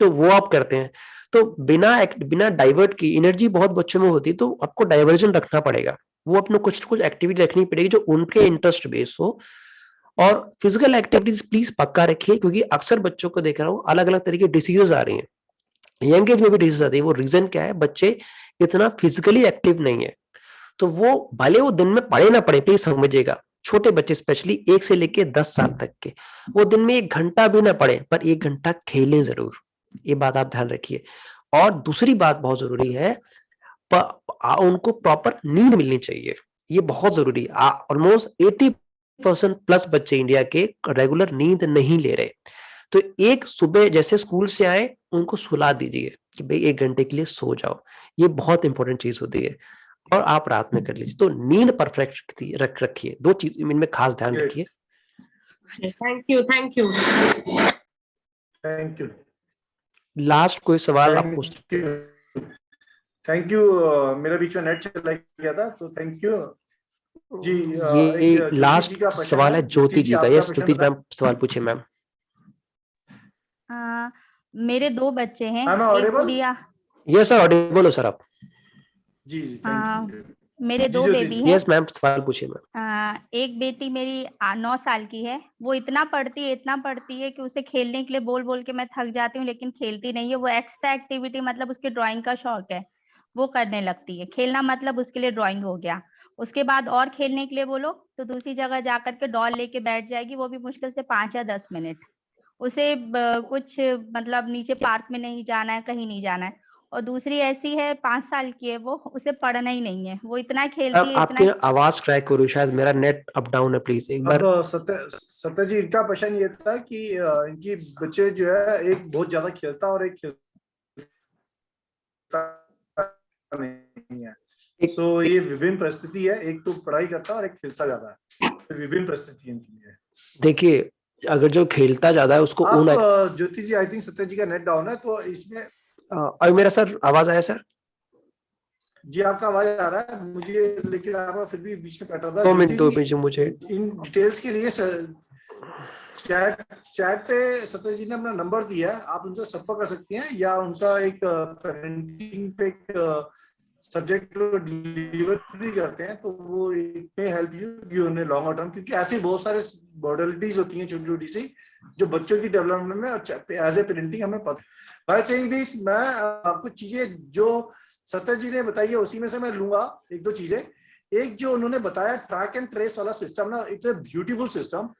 तो वो आप करते हैं। तो बिना डाइवर्ट की एनर्जी बहुत बच्चों में होती है, तो आपको डाइवर्जन रखना पड़ेगा, वो अपने कुछ कुछ एक्टिविटी रखनी पड़ेगी जो उनके इंटरेस्ट बेस हो। और फिजिकल एक्टिविटीज प्लीज पक्का रखिए, क्योंकि अक्सर बच्चों को देख रहा हूँ अलग अलग तरीके की डिसीजेस आ रही हैं, यंग एज में भी डिसीज आती है। वो रीजन क्या है, बच्चे इतना फिजिकली एक्टिव नहीं है। तो वो भले वो दिन में पढ़े ना पढ़े, प्लीज समझिएगा, छोटे बच्चे स्पेशली 1 से लेके 10 साल तक के, वो दिन में 1 घंटा भी ना पढ़े पर 1 घंटा खेलें जरूर, ये बात आप ध्यान रखिए। और दूसरी बात बहुत जरूरी है, उनको प्रॉपर नींद मिलनी चाहिए, ये बहुत जरूरी है। ऑलमोस्ट 80% प्लस बच्चे इंडिया के रेगुलर नींद नहीं ले रहे। तो एक सुबह जैसे स्कूल से आए उनको सुला दीजिए कि भाई 1 घंटे के लिए सो जाओ, ये बहुत इंपॉर्टेंट चीज होती है। और आप रात में कर लीजिए, तो नींद परफेक्ट रखिए, 2 चीज इनमें खास ध्यान रखिए।
Thank you, thank you,
thank you.
Last कोई सवाल आप पूछ सकते हैं?
Thank you. मेरा बीच में नेट चला गया था, तो थैंक यू जी।
ये लास्ट सवाल है ज्योति जी का। यस ज्योति मैम सवाल पूछिए मैम।
मेरे 2 बच्चे हैं, एक
ऑडिबल?
गुड़िया।
यस सर, ऑडिबल हो सर आप?
जी जी, थैंक यू।
मेरे 2 बेबी हैं।
यस मैम, सवाल पूछिए मैम।
एक बेटी मेरी 9 साल की है, वो इतना पढ़ती है कि उसे खेलने के लिए बोल बोल के मैं थक जाती हूँ, लेकिन खेलती नहीं है। वो एक्स्ट्रा एक्टिविटी, मतलब उसके ड्राइंग का शौक है, वो करने लगती है। खेलना मतलब उसके लिए ड्राइंग हो गया। उसके बाद और खेलने के लिए बोलो तो दूसरी जगह जाकर के डॉल लेके बैठ जाएगी, वो भी मुश्किल से 5 या 10 मिनट। उसे कुछ मतलब नीचे पार्क में नहीं जाना है, कहीं नहीं जाना है। और दूसरी ऐसी है 5 साल की है, वो उसे पढ़ना ही नहीं है, वो इतना खेलती है।
आपकी आवाज क्रैक हो रही है, शायद मेरा नेट अप डाउन है, प्लीज एक बार।
सत्य जी, इनका प्रश्न ये था कि इनकी बच्चे जो है, एक बहुत ज्यादा खेलता और एक खेलता नहीं है। तो ये विभिन्न परिस्थिति है, एक तो पढ़ाई करता और एक खेलता ज्यादा है, तो विभिन्न परिस्थिति इनकी है।
देखिए अगर जो खेलता ज्यादा है उसको
आप ज्योति जी, आई थिंक सत्य जी का नेट डाउन है, तो इसमें
और मेरा सर आवाज आया सर?
जी आपका आवाज आ रहा है मुझे, लेकिन आपका फिर भी बीच में कट रहा था।
2 मिनट मुझे
इन डिटेल्स के लिए चैट पे सत्य जी ने अपना नंबर दिया है, आप उनसे संपर्क कर सकती हैं, या उनका एक पेरेंटिंग पे सब्जेक्ट डिलीवर भी करते हैं, तो वो इट मे हेल्प यू उन्हें लॉन्गर टर्म, क्योंकि ऐसे बहुत सारे मॉडलिटीज होती हैं छोटी छोटी सी जो बच्चों की डेवलपमेंट में एज ए पेरेंटिंग हमें पता। बाय सेइंग दिस, मैं आपको चीजें जो सत्य जी ने बताई है उसी में से मैं लूंगा 1-2 चीजें। एक जो उन्होंने बताया ट्रैक एंड ट्रेस वाला सिस्टम ना, it's a beautiful system.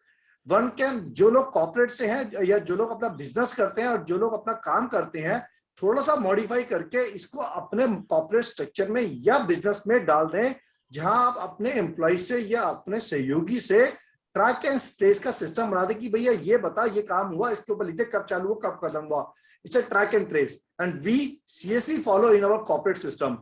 One can, जो लोग कॉर्पोरेट से हैं या जो लोग अपना बिजनेस करते हैं और जो लोग अपना काम करते हैं, थोड़ा सा मॉडिफाई करके इसको अपने कॉर्पोरेट स्ट्रक्चर में या बिजनेस में डाल दें, जहां आप अपने एम्प्लॉय से या अपने सहयोगी से ट्रैक एंड ट्रेस का सिस्टम बना दे कि भैया ये बता ये काम हुआ, इसके ऊपर लिखते कब चालू हुआ, कब खत्म हुआ। It's a track and trace and we seriously follow in our corporate system,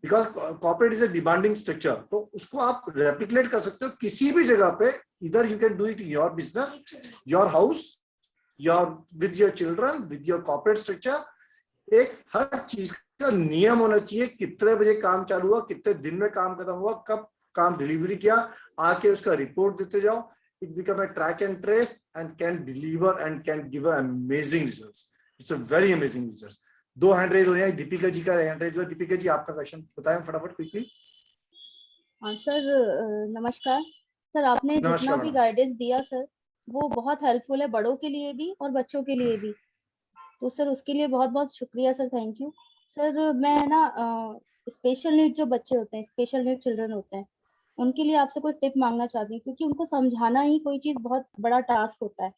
because corporate is a demanding structure. तो उसको आप रेप्लिकेट कर सकते हो किसी भी जगह पे, इधर you can do it in your business, your house, your with your children, with your corporate structure. एक हर चीज का नियम होना चाहिए, कितने बजे काम चालू हुआ, कितने दिन में काम खत्म हुआ, कब काम डिलीवरी किया, आके उसका रिपोर्ट देते जाओ। it become a track and trace and can deliver and can give a amazing results. It's a very amazing results. 2 hand raise हो जाए, दीपिका जी का हैंड रेज हुआ। दीपिका जी आपका क्वेश्चन बताएं फटाफट क्विकली।
सर नमस्कार सर, आपने जितना भी गाइडेंस दिया सर वो बहुत हेल्पफुल है, बड़ों के लिए भी और बच्चों के लिए भी। तो सर उसके लिए बहुत बहुत शुक्रिया सर, थैंक यू सर। मैं ना स्पेशल नीड जो बच्चे होते हैं, स्पेशल नीड चिल्ड्रन होते हैं, उनके लिए आपसे कोई टिप मांगना चाहती हूँ, क्योंकि उनको समझाना ही कोई चीज बहुत बड़ा टास्क होता है।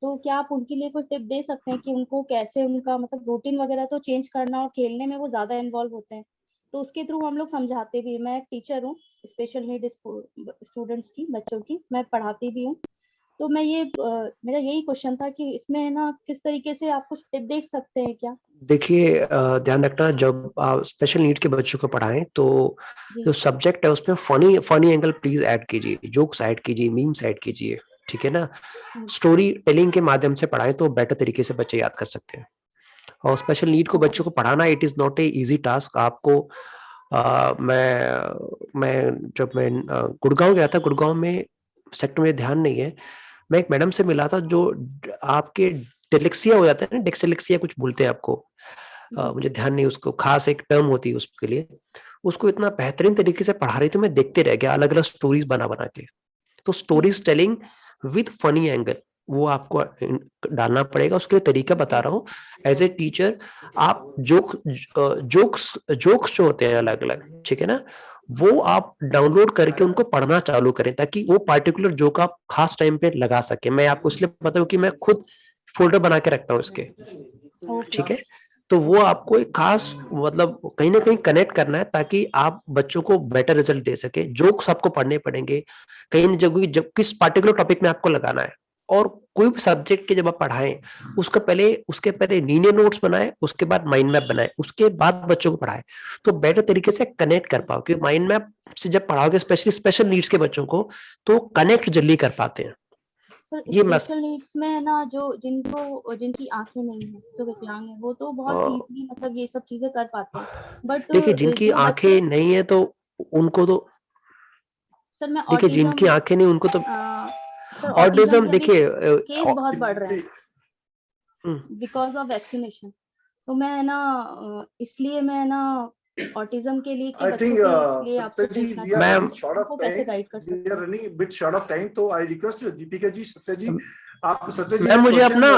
तो क्या आप उनके लिए कोई टिप दे सकते हैं कि उनको कैसे, उनका मतलब रूटीन वगैरह तो चेंज करना, और खेलने में वो ज्यादा इन्वॉल्व होते हैं, तो उसके थ्रू हम लोग समझाते भी। मैं एक टीचर हूँ स्पेशल नीड स्टूडेंट्स की, बच्चों की, मैं पढ़ाती भी हूँ। तो मैं ये मेरा यही क्वेश्चन था कि इसमें ना किस तरीके से आप कुछ टिप देख सकते हैं क्या?
देखिए ध्यान रखना, जब आप स्पेशल नीड के बच्चों को पढ़ाएं तो जो सब्जेक्ट है उसमें फनी एंगल प्लीज ऐड कीजिए, जोक्स ऐड कीजिए, मीम्स ऐड कीजिए, ठीक है ना। स्टोरी टेलिंग के माध्यम से पढ़ाएं तो बेटर तरीके से बच्चे याद कर सकते हैं। और स्पेशल नीड को बच्चों को पढ़ाना it is not a easy task. आपको मैं जब मैं गुड़गांव गया था, गुड़गांव में सेक्टर में ध्यान नहीं है, मैं एक मैडम से मिला था जो आपके डिलेक्सिया हो जाता है ना, डिक्सेलेक्सिया कुछ बोलते हैं आपको, मुझे ध्यान नहीं, उसको खास एक टर्म होती है उसके लिए। उसको इतना बेहतरीन तरीके से पढ़ा रही थी, मैं देखते रह गया, अलग अलग स्टोरीज बना बना के। तो stories telling with funny angle वो आपको डालना पड़ेगा, उसके लिए तरीका बता रहा हूँ। एज ए टीचर आप जोक्स जो होते हैं अलग अलग, ठीक है ना, वो आप डाउनलोड करके उनको पढ़ना चालू करें ताकि वो पार्टिकुलर जोक आप खास टाइम पे लगा सके। मैं आपको इसलिए बताऊं कि मैं खुद फोल्डर बना के रखता हूँ इसके, ठीक है। तो वो आपको एक खास मतलब कहीं ना कहीं कनेक्ट करना है ताकि आप बच्चों को बेटर रिजल्ट दे सके। जोक्स आपको पढ़ने पड़ेंगे कहीं जगह, जब किस पार्टिकुलर टॉपिक में आपको लगाना है। और कोई भी सब्जेक्ट के जब आप पढ़ाएं उसके पहले लीनियर नोट्स बनाए, उसके बाद माइंड मैप बनाए, उसके बाद बच्चों को पढ़ाए तो बेटर तरीके से कनेक्ट कर पाओ। क्योंकि माइंड मैप से जब पढ़ाओगे स्पेशली स्पेशल नीड्स के बच्चों को तो कनेक्ट जल्दी कर पाते हैं।
सर स्पेशल नीड्स में ना जो जिनकी आंखें नहीं है, जो विकलांग है, वो तो बहुत इजीली मतलब ये सब चीजें कर पाते हैं। बट
देखिए जिनकी आंखें नहीं है तो उनको तो
सर मैं
देखिए जिनकी आंखें नहीं उनको तो
ऑटिज्म देखिए केस बहुत बढ़ रहे हैं बिकॉज ऑफ वैक्सीनेशन। तो मैं ना इसलिए मैं ना ऑटिज्म के लिए कि बच्चों के लिए आपसे पूछना चाहूँ को कैसे गाइड कर सकते हैं।
We are running a bit short of time, तो I request you Deepika ji, सत्य जी, आप सत्य जी
मैं मुझे अपना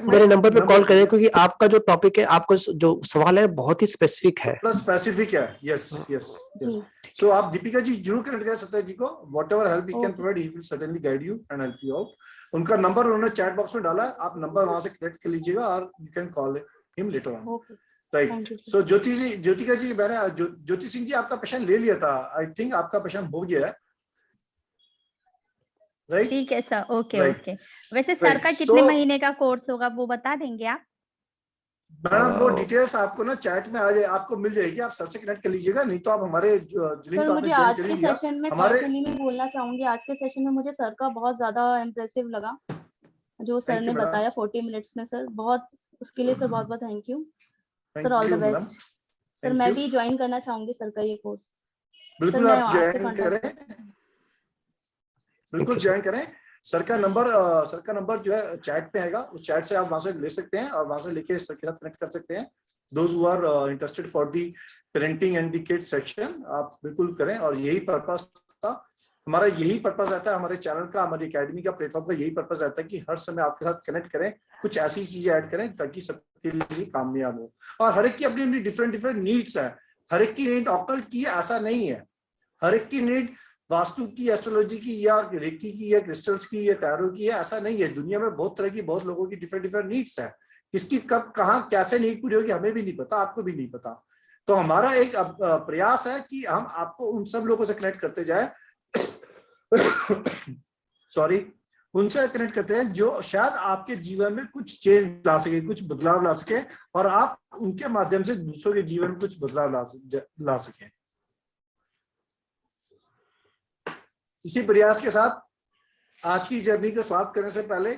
मेरे नंबर पे कॉल करें क्योंकि आपका जो टॉपिक है, आपका जो सवाल है बहुत ही स्पेसिफिक है।
स्पेसिफिक है, यस यस यस। सो आप दीपिका जी जरूर कनेक्ट करें सत्य जी को, whatever help he can provide he will certainly guide you and help you out. उनका नंबर उन्होंने चैट बॉक्स में डाला है, आप नंबर वहां से कनेक्ट कर लीजिएगा और you can call him later on. Right. So Jyotika ji, मैंने ज्योति सिंह जी आपका पेशेंट ले लिया था, आई थिंक आपका पेशेंट हो गया है, राइट?
ठीक है सर, ओके ओके। वैसे सर का कितने महीने का कोर्स होगा वो बता देंगे आप?
मैडम वो डिटेल्स आपको ना चैट में आ जाए, आपको मिल जाएगी, आप सर से कनेक्ट कर लीजिएगा। नहीं तो आप हमारे
सर मुझे आज के सेशन में पर्सनली मैं बोलना चाहूंगी, आज के सेशन में मुझे सर का बहुत ज्यादा इम्प्रेसिव लगा जो सर ने बताया 40 मिनट्स में सर, बहुत उसके लिए सर बहुत बहुत thank you sir, all the best sir. मैं भी ज्वाइन करना चाहूंगी सर का ये कोर्स।
बिल्कुल आप ज्वाइन करें, बिल्कुल ज्वाइन करें। सर का नंबर जो है चैट पे आएगा, उस चैट से आप वहां से ले सकते हैं और वहां से लेके सर के साथ कनेक्ट कर सकते हैं। Those who are interested for the parenting and the kids section, आप बिल्कुल करें। और यही पर्पस था हमारा, यही पर्पस रहता है हमारे चैनल का, हमारी एकेडमी का, प्लेटफॉर्म का, यही पर्पस रहता है कि हर समय आपके साथ कनेक्ट करें, कुछ ऐसी चीजें ऐड करें ताकि सबके लिए कामयाब हो। और हर एक की अपनी अपनी डिफरेंट नीड्स है, हर एक की नीड ऑक्टल की है ऐसा नहीं है, हर एक की नीड वास्तु की, एस्ट्रोलॉजी की, या रेकी की, या क्रिस्टल्स की, या टैरो की है, ऐसा नहीं है। दुनिया में बहुत तरह की, बहुत लोगों की डिफरेंट नीड्स है। किसकी कब कहाँ कैसे नीड पूरी होगी हमें भी नहीं पता, आपको भी नहीं पता। तो हमारा एक प्रयास है कि हम आपको उन सब लोगों से कनेक्ट करते जाए सॉरी, उनसे कनेक्ट करते हैं जो शायद आपके जीवन में कुछ चेंज ला सके, कुछ बदलाव ला सके, और आप उनके माध्यम से दूसरों के जीवन में कुछ बदलाव ला सके। इसी प्रयास के साथ आज की जर्नी को समाप्त करने से पहले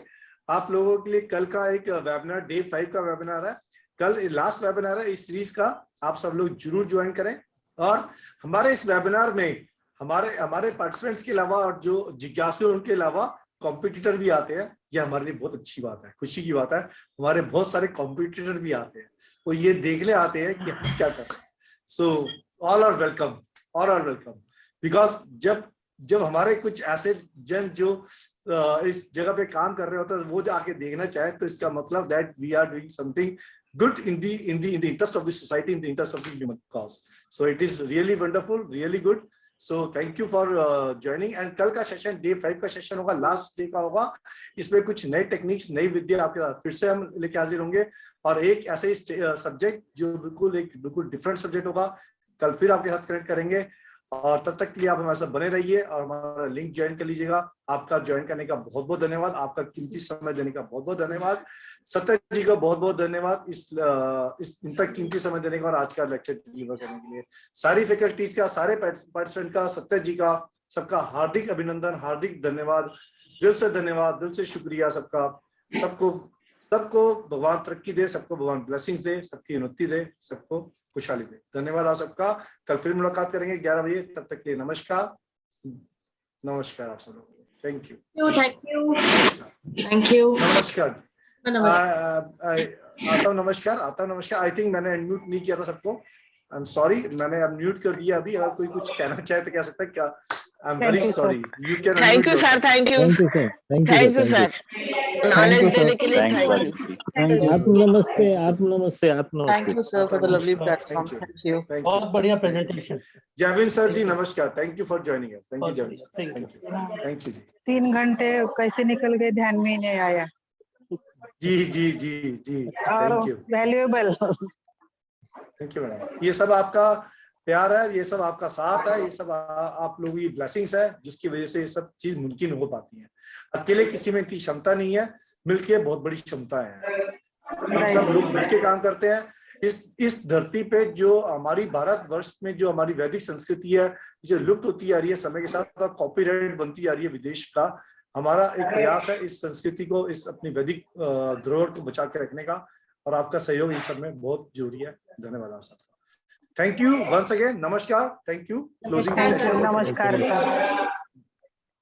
आप लोगों के लिए कल का एक वेबिनार, डे 5 का वेबिनार है, कल लास्ट वेबिनार है इस सीरीज का, आप सब लोग जरूर ज्वाइन करें। और हमारे इस वेबिनार में हमारे हमारे पार्टिसिपेंट्स के अलावा और जो जिज्ञासु उनके अलावा कॉम्पिटिटर भी आते हैं, ये हमारे लिए बहुत अच्छी बात है, खुशी की बात है। हमारे बहुत सारे कॉम्पिटिटर भी आते हैं, वो ये देखने आते हैं कि हम क्या कर रहे हैं। So all are welcome, all are welcome, because जब हमारे कुछ ऐसे जन जो इस जगह पे काम कर रहे होते हैं, वो जो आके देखना चाहे, तो इसका मतलब that we are doing something good in the interest of the society, in the interest of the human cause. So it is really wonderful, really good. So thank you for joining. And कल का session day 5 का session होगा, last day का होगा। इसमें कुछ नए techniques, नई विद्या आपके साथ फिर से हम लेके हाजिर होंगे, और एक ऐसे ही सब्जेक्ट जो बिल्कुल डिफरेंट सब्जेक्ट होगा, कल फिर आपके साथ कनेक्ट करेंगे। और तब तक के लिए आप हमारे साथ बने रहिए और हमारा लिंक ज्वाइन कर लीजिएगा। आपका ज्वाइन करने का बहुत बहुत धन्यवाद, आपका कीमती समय देने का बहुत बहुत धन्यवाद। सत्य जी का बहुत बहुत धन्यवाद इस इन तक कीमती समय देने का और आज का लेक्चर डिलीवर करने के लिए। सारी फैकल्टीज का, सारे पार्टिसिपेंट का, सत्य जी का, सबका हार्दिक अभिनंदन, हार्दिक धन्यवाद, दिल से धन्यवाद, दिल से शुक्रिया सबका। सबको भगवान तरक्की दे, सबको भगवान ब्लेसिंग्स दे, सबकी उन्नति दे, सबको खुशहाली दे। धन्यवाद आप सबका। कल फिर मुलाकात करेंगे 11 बजे, तब तक के लिए नमस्कार। नमस्कार आप सब लोगों को। Thank you,
thank you.
नमस्कार।
नमस्कार।
नमस्कार। आई थिंक मैंने अनम्यूट नहीं किया था सबको, आई एम सॉरी, मैंने अनम्यूट कर दिया अभी। अगर कोई कुछ कहना चाहे तो कह सकता है क्या? I am very sorry. You can.
Thank you sir, thank you sir, knowledge देने के लिए थैंक यू।
आप नमस्ते।
Thank you sir for the lovely platform. Thank you,
बहुत बढ़िया प्रेजेंटेशन।
जयविन सर जी नमस्कार, thank you for joining us. Thank you Jayvin sir, thank you ji.
3 घंटे कैसे निकल गए ध्यान में ही नहीं आया।
जी thank you,
valuable.
Thank you madam. ये सब आपका प्यार है, ये सब आपका साथ है, ये सब आप लोगों की ब्लेसिंग्स है, जिसकी वजह से ये सब चीज मुमकिन हो पाती है। अकेले किसी में इतनी क्षमता नहीं है, मिलके बहुत बड़ी क्षमता है। हम सब लोग मिलके काम करते हैं। इस धरती पे जो हमारी भारतवर्ष में जो हमारी वैदिक संस्कृति है, जो लुप्त होती आ रही है समय के साथ, कॉपीराइट बनती आ रही है विदेश का, हमारा एक प्रयास है इस संस्कृति को, इस अपनी वैदिक धरोहर को बचा के रखने का, और आपका सहयोग इस सब में बहुत जरूरी है। धन्यवाद आप सबका। Thank you once again. नमस्कार, थैंक यू। क्लोजिंग
नमस्कार सर।